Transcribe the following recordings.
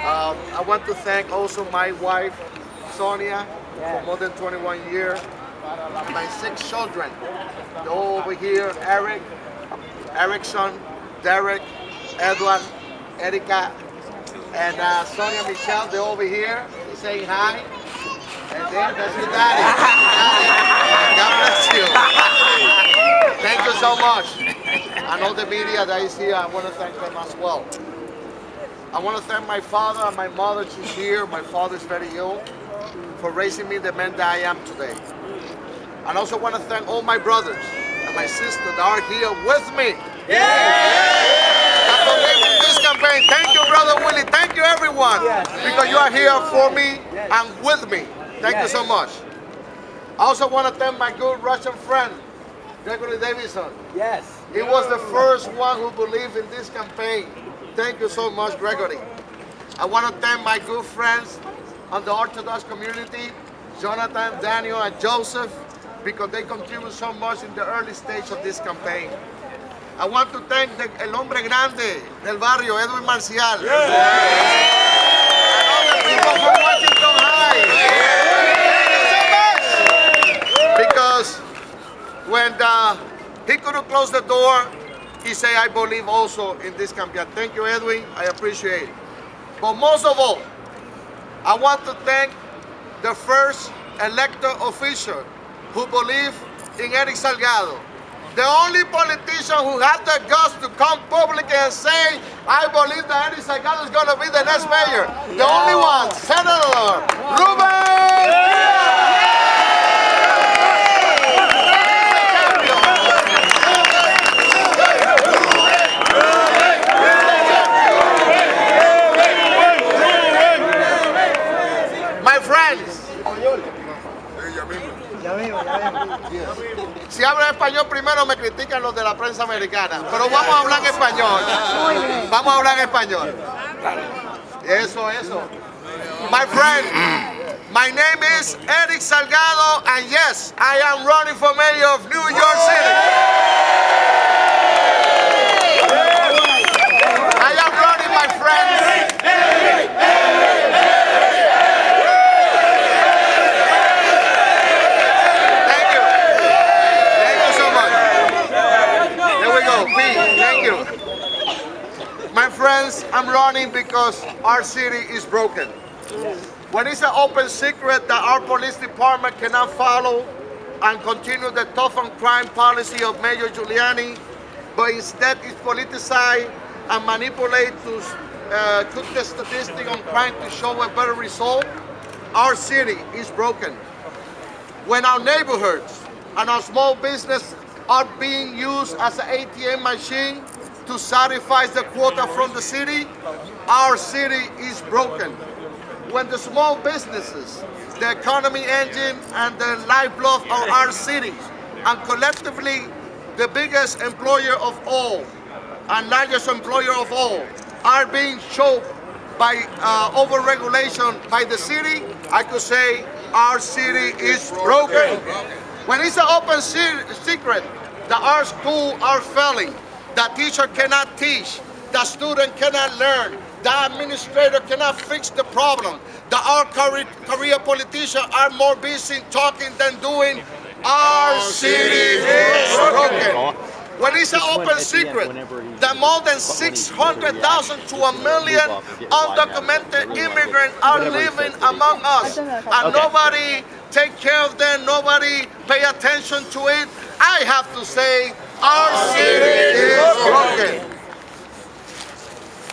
I want to thank also my wife, Sonia, for more than 21 years. And my 6 children. They're all over here, Eric, Erickson, Derek, Edward, Erica, and Sonia Michelle, they're over here. They're saying hi. And then that's your daddy. God bless you. Thank you so much. And all the media that is here, I want to thank them as well. I want to thank my father and my mother. She's here. My father is very ill, for raising me the man that I am today. And I also want to thank all my brothers and my sisters that are here with me. That believe in this campaign. Thank you, Brother Willie. Thank you, everyone, because you are here for me and with me. Thank you so much. I also want to thank my good Russian friend, Gregory Davison. Yes. He was the first one who believed in this campaign. Thank you so much, Gregory. I want to thank my good friends on the Orthodox community, Jonathan, Daniel, and Joseph, because they contribute so much in the early stage of this campaign. I want to thank el hombre grande del barrio, Edwin Marcial. And all the people from Washington High. Thank you so much. Because when he couldn't close the door, he said, I believe also in this campaign. Thank you, Edwin. I appreciate it. But most of all, I want to thank the first elected official who believe in ErickSalgado. The only politician who had the guts to come public and say, I believe that ErickSalgado is going to be the next mayor. The only one, Senator Ruben! My friends, si hablo español primero me critican los de la prensa americana, pero vamos a hablar en español. Vamos a hablar en español. Eso. My friend, my name is ErickSalgado, and yes, I am running for mayor of New York City. I am running, my friends. Thank you. My friends, I'm running because our city is broken. When it's an open secret that our police department cannot follow and continue the tough on crime policy of Mayor Giuliani, but instead is politicized and manipulated to put the statistic on crime to show a better result, our city is broken. When our neighborhoods and our small business are being used as an ATM machine to satisfy the quota from the city, our city is broken. When the small businesses, the economy engine and the lifeblood of our cities, and collectively the biggest employer of all and largest employer of all, are being choked by overregulation by the city, I could say our city is broken. When it's an open secret that our schools are failing, that teacher cannot teach, that student cannot learn, the administrator cannot fix the problem, that our career politicians are more busy talking than doing, our city is broken. When it's an open secret that more than 600,000 to 1 million undocumented immigrants are living among us, and nobody take care of them, nobody pay attention to it, I have to say, our city is broken.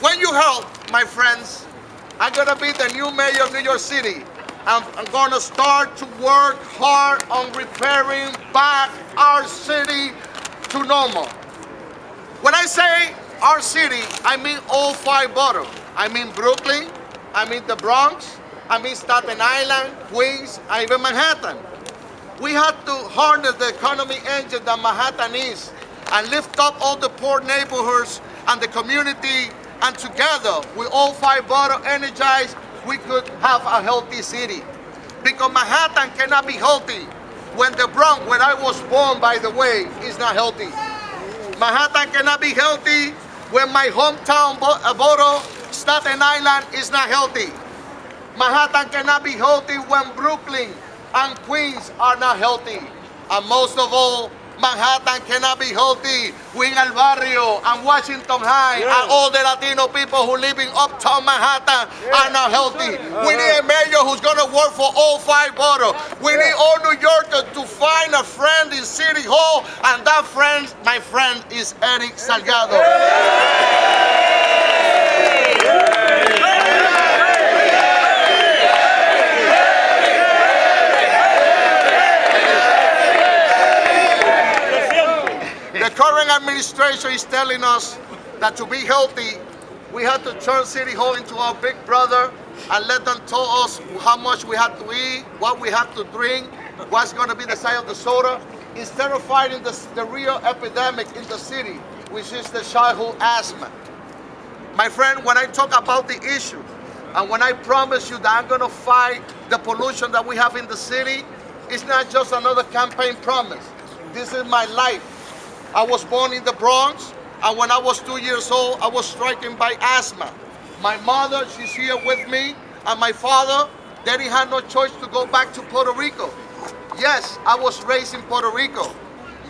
When you help, my friends, I'm going to be the new mayor of New York City. I'm going to start to work hard on repairing back our city to normal. When I say our city, I mean all 5 boroughs. I mean Brooklyn, I mean the Bronx, I mean Staten Island, Queens, and even Manhattan. We have to harness the economy engine that Manhattan is and lift up all the poor neighborhoods and the community, and together with all 5 boroughs energized, we could have a healthy city. Because Manhattan cannot be healthy when the Bronx, where I was born, by the way, is not healthy. Manhattan cannot be healthy when my hometown borough Staten Island is not healthy. Manhattan cannot be healthy when Brooklyn and Queens are not healthy. And most of all, Manhattan cannot be healthy when El Barrio and Washington High and all the Latino people who live in uptown Manhattan are not healthy. We need a mayor who's going to work for all 5 boroughs. We need all New Yorkers to find a friend in City Hall, and that friend, my friend, is ErickSalgado. The current administration is telling us that to be healthy, we have to turn City Hall into our big brother and let them tell us how much we have to eat, what we have to drink, what's going to be the size of the soda, instead of fighting the real epidemic in the city, which is the childhood asthma. My friend, when I talk about the issue, and when I promise you that I'm going to fight the pollution that we have in the city, it's not just another campaign promise. This is my life. I was born in the Bronx, and when I was 2 years old, I was stricken by asthma. My mother, she's here with me, and my father, they didn't have no choice to go back to Puerto Rico. Yes, I was raised in Puerto Rico.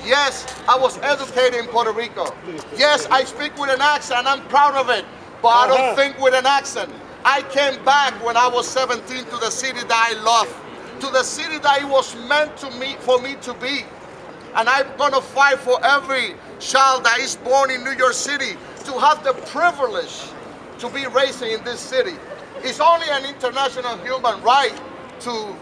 Yes, I was educated in Puerto Rico. Yes, I speak with an accent, and I'm proud of it, but I don't think with an accent. I came back when I was 17 to the city that I love, to the city that it was meant for me to be. And I'm gonna fight for every child that is born in New York City to have the privilege to be raised in this city. It's only an international human right to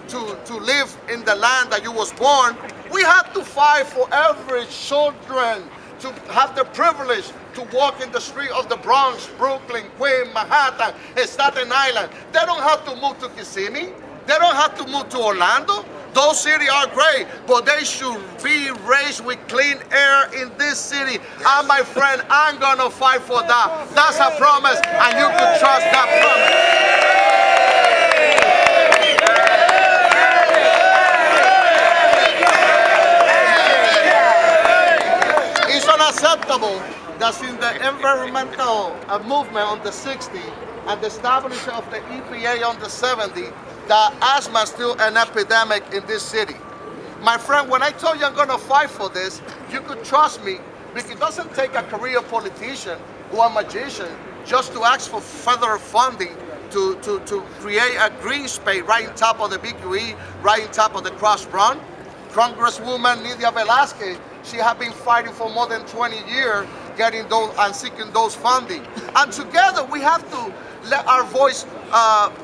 live in the land that you was born. We have to fight for every children to have the privilege to walk in the street of the Bronx, Brooklyn, Queens, Manhattan, Staten Island. They don't have to move to Kissimmee. They don't have to move to Orlando. Those cities are great, but they should be raised with clean air in this city. And my friend, I'm gonna fight for that. That's a promise, and you can trust that promise. It's unacceptable that since the environmental movement on the 60s and the establishment of the EPA on the 70s, that asthma is still an epidemic in this city. My friend, when I told you I'm going to fight for this, you could trust me, because it doesn't take a career politician or a magician just to ask for federal funding to create a green space right on top of the BQE, right on top of the Cross Run. Congresswoman Nydia Velázquez, she has been fighting for more than 20 years getting those and seeking those funding. And together we have to let our voice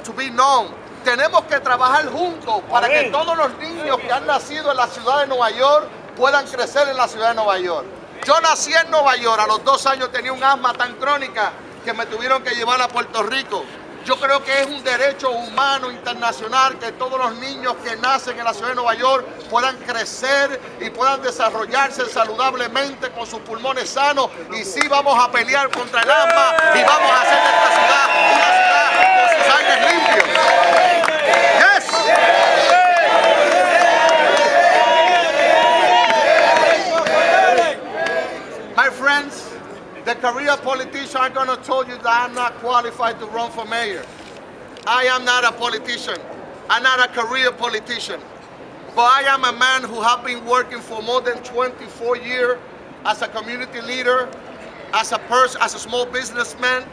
to be known. Tenemos que trabajar juntos para que todos los niños que han nacido en la ciudad de Nueva York puedan crecer en la ciudad de Nueva York. Yo nací en Nueva York, a los 2 años tenía un asma tan crónica que me tuvieron que llevar a Puerto Rico. Yo creo que es un derecho humano internacional que todos los niños que nacen en la ciudad de Nueva York puedan crecer y puedan desarrollarse saludablemente con sus pulmones sanos. Y sí, vamos a pelear contra el asma y vamos a hacer de esta ciudad una ciudad con sus aires limpios. Yes. My friends, the career politicians are going to tell you that I'm not qualified to run for mayor. I am not a politician. I'm not a career politician. But I am a man who has been working for more than 24 years as a community leader, as a person, as a small businessman,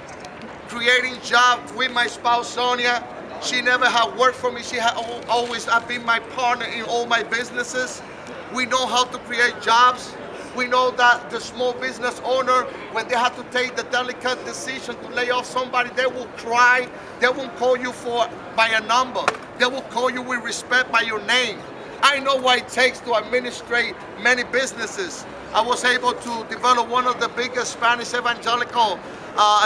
creating jobs with my spouse, Sonia. She never had worked for me. She had always been my partner in all my businesses. We know how to create jobs. We know that the small business owner, when they have to take the delicate decision to lay off somebody, they will cry. They won't call you by a number. They will call you with respect by your name. I know what it takes to administrate many businesses. I was able to develop one of the biggest Spanish evangelical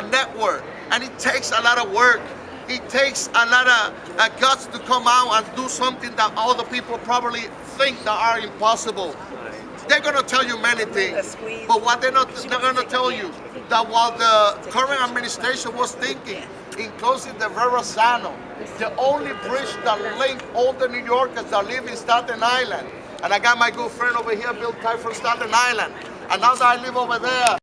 network, and it takes a lot of work. It takes a lot of guts to come out and do something that other people probably think that are impossible. They're going to tell you many things, but what they're going to tell you that while the current administration was thinking in closing the Verrazano, the only bridge that linked all the New Yorkers that live in Staten Island, and I got my good friend over here, Bill Kite from Staten Island, and now that I live over there,